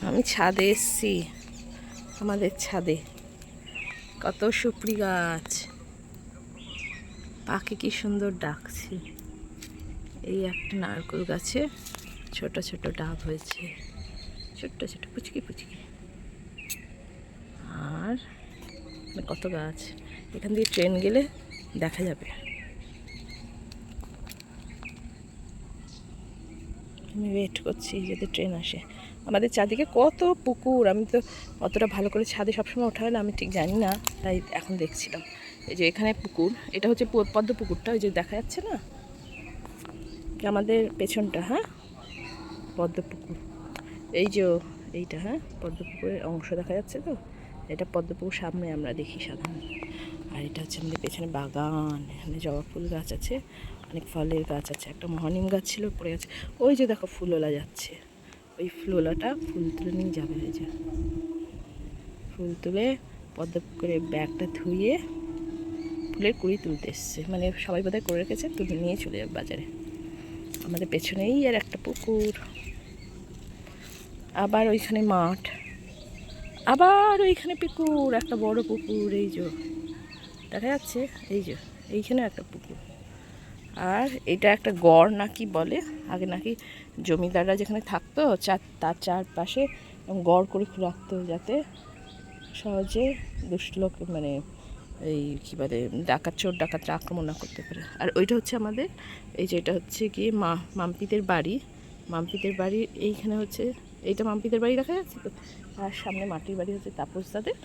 আমি ছাদে এসছি, আমাদের ছাদে কত সুপ্রি গাছ, পাখি কি সুন্দর ডাকছে। এই একটা নারকেল গাছে ছোট ছোট ডাব হয়েছে, ছোট্ট ছোট পুচকি পুচকি। আর কত গাছ, এখান দিয়ে ট্রেন গেলে দেখা যাবে। আমি ওয়েট করছি যাতে ট্রেন আসে। আমাদের চারদিকে কত পুকুর, আমি তো অতটা ভালো করে ছাদে সবসময় ওঠা হয় না, আমি ঠিক জানি না, তাই এখন দেখছিলাম। এই যে এখানে পুকুর, এটা হচ্ছে পদ্ম পুকুরটা, ওই যে দেখা যাচ্ছে না আমাদের পেছনটা, হ্যাঁ পদ্ম পুকুর। এই যে এইটা, হ্যাঁ পদ্ম পুকুরের অংশ দেখা যাচ্ছে তো, এটা পদ্ম পুকুর সামনে আমরা দেখি সাধারণত। আর এটা হচ্ছে আমাদের পেছনে বাগান, এখানে জবা ফুল গাছ আছে, অনেক ফলের গাছ আছে, একটা মহানিম গাছ ছিল পড়ে গেছে। ওই যে দেখো ফুলওলা যাচ্ছে, ওই ফুলওলাটা ফুল তুলে নিয়ে যাবে। ওই যে ফুল তুলে পদ্ম পুকুরের ব্যাগটা ধুয়ে ফুলের কুড়ি তুলতে এসছে, মানে সবাই বোধহয় করে রেখেছে, তুলে নিয়ে চলে যাবে বাজারে। আমাদের পেছনেই আর একটা পুকুর, আবার ওইখানে মাঠ, আবার ওইখানে পুকুর, একটা বড় পুকুর, এই যে দেখা যাচ্ছে, এই যে এইখানে একটা পুকুর। আর এটা একটা গড় নাকি বলে, আগে নাকি জমিদাররা যেখানে থাকতো তার চারপাশে গড় করে রাখতো, যাতে সহজে দুষ্ট লোক, মানে এই কী বলে ডাকাত, চোর ডাকাতরা আক্রমণ না করতে পারে। আর ওইটা হচ্ছে আমাদের, এই যে এটা হচ্ছে কি মাম্পিদের বাড়ি, মাম্পিদের বাড়ি এইখানে হচ্ছে, এইটা মাম্পিদের বাড়ি দেখা যাচ্ছে তো। আর সামনে মাটির বাড়ি হচ্ছে তাপসদাদের,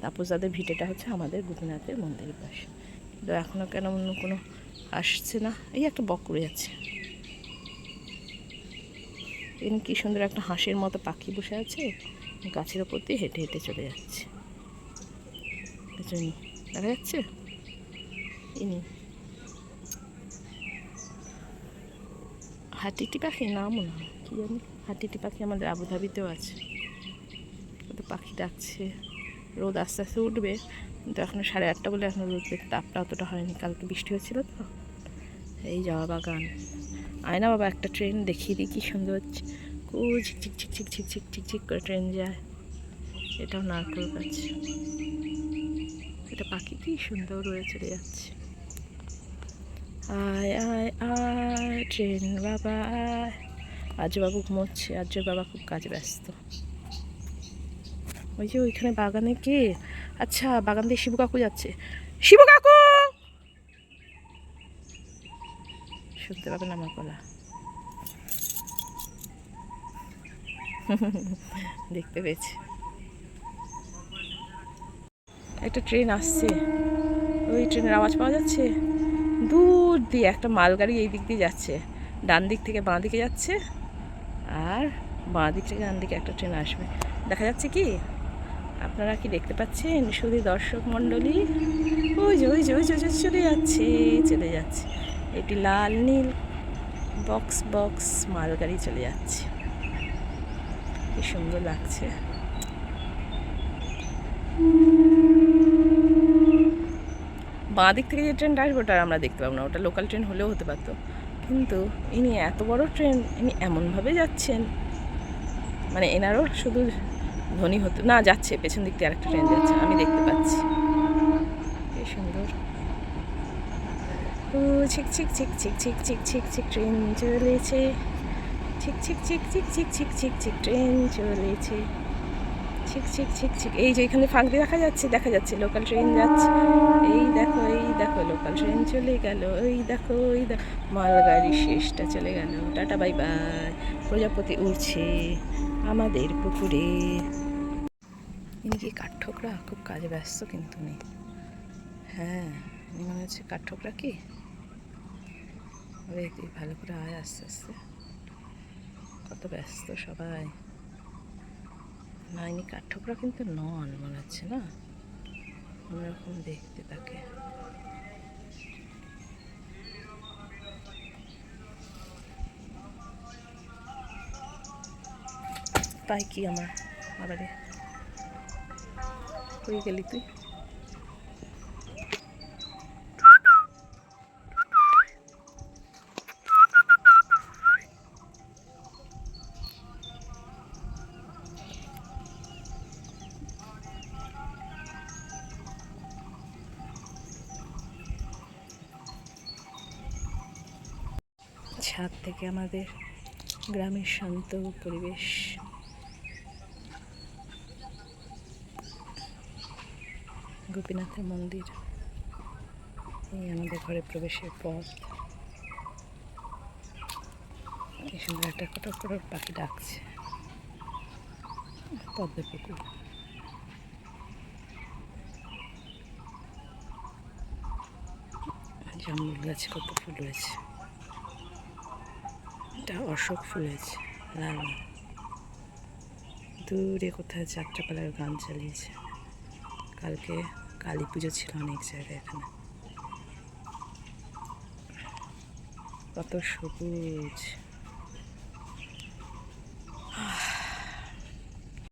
তাপসদাদের ভিটেটা হচ্ছে আমাদের গোপীনাথের মন্দিরের পাশে। কিন্তু এখনও কেন অন্য কোনো আসছে না। এই একটা বকরে আছে, এখানে কী সুন্দর একটা হাঁসের মতো পাখি বসে আছে, গাছের ওপর দিয়ে হেঁটে হেঁটে চলে যাচ্ছে, দেখা যাচ্ছে। ইনি হাতিটি পাখি নামও না কি জানি, হাতিটি পাখি আমাদের আবুধাবিতেও আছে। কত পাখি ডাকছে। রোদ আস্তে আস্তে উঠবে, কিন্তু এখনও 8:30 বলে এখনও রোদের তাপটা অতটা হয়নি, কালকে বৃষ্টি হচ্ছিল তো। এই যাওয়া বাগান, আয় না বাবা একটা ট্রেন দেখিয়ে দিই, কী সুন্দর ঝিকঝিক ঝিকঝিক ঝিকঝিক ঝিকঝিক করে ট্রেন যায়। এটাও নারকেল গাছ, এটা পাখি কি সুন্দর উড়ে চলে যাচ্ছে। আয় আয় আয় ট্রেন বাবা আয়। আর্য বাবু ঘুমোচ্ছে, আর্য বাবা খুব কাজে ব্যস্ত। ওই যে ওইখানে বাগানে কে, আচ্ছা বাগান দিয়ে শিবু কাকু যাচ্ছে, শিবু কাকু শুনতে পাবেন আমার গলা। দেখতে পেয়েছি একটা ট্রেন আসছে, ওই ট্রেনের আওয়াজ পাওয়া যাচ্ছে। দূর দিয়ে একটা মালগাড়ি এই দিক দিয়ে যাচ্ছে, ডান দিক থেকে বাঁ দিকে যাচ্ছে, আর বাঁ দিক থেকে ডান দিকে একটা ট্রেন আসবে। দেখা যাচ্ছে কি, আপনারা কি দেখতে পাচ্ছেন শুধু দর্শক মণ্ডলী? ওই যে ওই যে ওই যে চলে যাচ্ছে, চলে যাচ্ছে, এটি লাল নীল বক্স বক্স মালগাড়ি চলে যাচ্ছে, কি সুন্দর লাগছে। বাঁ দিক থেকে যে ট্রেনটা আসবে ওটা আমরা দেখতে পাবো না, ওটা লোকাল ট্রেন হলেও হতে পারতো, কিন্তু ইনি এত বড় ট্রেন, ইনি এমনভাবে যাচ্ছেন, মানে এনারও শুধু ধনী হতো না, যাচ্ছে পেছন দিক থেকে আরেকটা ট্রেন যাচ্ছে, আমি দেখতে পাচ্ছি, কি সুন্দর। ও ছিক ছিক ছিক ছিক ছিক ছিক ছিক ছিক ট্রেন চলেছে, ছিক ছিক ছিক ছিক ছিক ছিক ছিক ছিক ট্রেন চলেছে, ছিক ছিক ছিক ছিক। এই যে এখানে ফাঁক দিয়ে দেখা যাচ্ছে লোকাল ট্রেন যাচ্ছে, এই দেখো লোকাল ট্রেন চলে গেল, ওই দেখো মালগাড়ির শেষটা চলে গেল, টাটা বাই বাই। প্রজাপতি উড়ছে আমাদের পুকুরে। ইনি কি কাঠঠোকরা, খুব কাজে ব্যস্ত কিন্তু নেই, হ্যাঁ ইনি মনে হচ্ছে কাঠঠোকরা। কি তুই ভালো করে আয় আস্তে আস্তে, কত ব্যস্ত সবাই। না ইনি কাঠঠোকরা কিন্তু নন মনে হচ্ছে, না অন্যরকম দেখতে তাকে। তাই কি আমার আবারে হয়ে গেলি তুই। ছাদ থেকে আমাদের গ্রামের শান্ত পরিবেশ। গোপীনাথের মন্দির, এই আমাদের ঘরে প্রবেশের পথ। কি সুন্দর একটা কটক কটক পাখি ডাকছে। পদ্ম পুকুর, জামরুল গাছে কত ফুল হয়েছে। এটা অশোক ফুল হয়েছে লাল। দূরে কোথায় যাত্রাপালার গান চালিয়েছে। কালকে কালী পুজো ছিল অনেক জায়গায়। এখানে কত সবুজ।